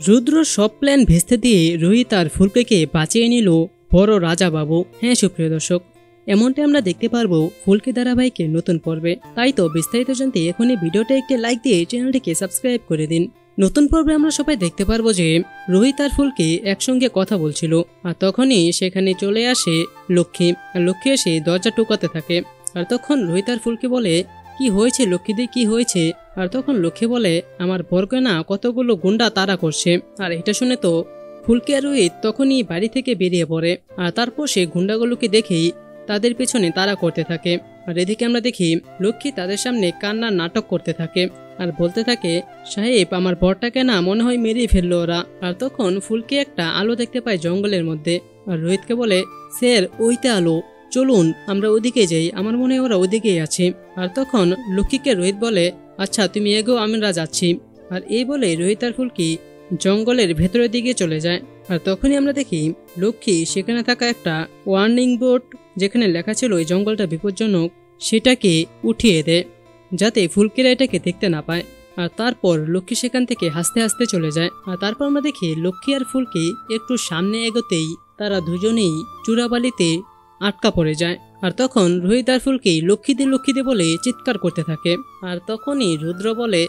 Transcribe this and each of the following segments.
রুদ্র সব প্ল্যান ভেস্তে দিয়ে রোহিত আর ফুলকেকে বাঁচিয়ে নিল বড় রাজা বাবু। হ্যাঁ সুপ্রিয় দর্শক, এমনটা আমরা দেখতে পারবো ফুলকে ধারাবাহিকের নতুন পর্বে। তাই তো বিস্তারিত জানতে এখনই ভিডিওটা একটি লাইক দিয়ে চ্যানেলটিকে সাবস্ক্রাইব করে দিন। নতুন পর্বে আমরা সবাই দেখতে পারবো যে রোহিত আর ফুলকে একসঙ্গে কথা বলছিল, আর তখনই সেখানে চলে আসে লক্ষ্মী। আর লক্ষ্মী এসে দরজা টোকাতে থাকে। আর তখন রোহিত আর ফুলকে বলে, কি হয়েছে লক্ষ্মীদি, কি হয়েছে? আর তখন লক্ষ্মী বলে, আমার বরকে না কতগুলো গুন্ডা তাড়া করছে। আর এটা শুনে তো ফুলকে আর রোহিত তখনই বাড়ি থেকে বেরিয়ে পড়ে। আর তারপর সে গুন্ডাগুলোকে দেখেই তাদের পেছনে তাড়া করতে থাকে। আর এদিকে আমরা দেখি লক্ষ্মী তাদের সামনে কান্নার নাটক করতে থাকে আর বলতে থাকে, সাহেব আমার বরটাকে না মনে হয় মেরেই ফেললো ওরা। আর তখন ফুলকে একটা আলো দেখতে পায় জঙ্গলের মধ্যে। আর রোহিতকে বলে, স্যার ওইতে আলো, চলুন আমরা ওদিকে যাই, আমার মনে হয় ওরা ওদিকেই আছে। আর তখন লক্ষ্মীকে রোহিত বলে, আচ্ছা তুমি এগো, আমরা যাচ্ছি। আর এই বলে রোহিত আর ফুলকি জঙ্গলের ভেতরের দিকে চলে যায়। আর তখনই আমরা দেখি লক্ষ্মী সেখানে থাকা একটা ওয়ার্নিং বোর্ড, যেখানে লেখা ছিল এই জঙ্গলটা বিপজ্জনক, সেটাকে উঠিয়ে দেয় যাতে ফুলকিরা এটাকে দেখতে না পায়। আর তারপর লক্ষ্মী সেখান থেকে হাসতে হাসতে চলে যায়। আর তারপর আমরা দেখি লক্ষ্মী আর ফুলকি একটু সামনে এগোতেই তারা দুজনেই চূড়াবালিতে আটকা পড়ে যায়। আর তখন রোহিত আর ফুলকি লক্ষ্মীদে বলে চিৎকার করতে থাকে। আর তখনই রুদ্র বলে,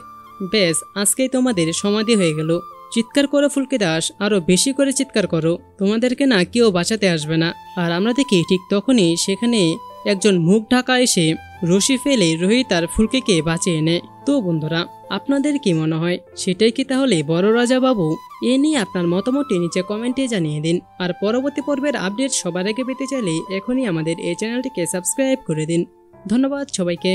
বেশ আজকেই তোমাদের সমাধি হয়ে গেল, চিৎকার করো ফুলকি দাস, আরো বেশি করে চিৎকার করো, তোমাদেরকে না কেউ বাঁচাতে আসবে না। আর আমরা দেখি ঠিক তখনই সেখানে একজন মুখ ঢাকা এসে রশি ফেলে রোহিত আর ফুলকিকে বাঁচিয়ে নেয়। তো বন্ধুরা, আপনাদের কি মনে হয়, সেটাই কি তাহলে বড় রাজা বাবু? এ নিয়ে আপনার মতামতটি নিচে কমেন্টে জানিয়ে দিন। আর পরবর্তী পর্বের আপডেট সবার আগে পেতে চাইলে এখনই আমাদের এই চ্যানেলটিকে সাবস্ক্রাইব করে দিন। ধন্যবাদ সবাইকে।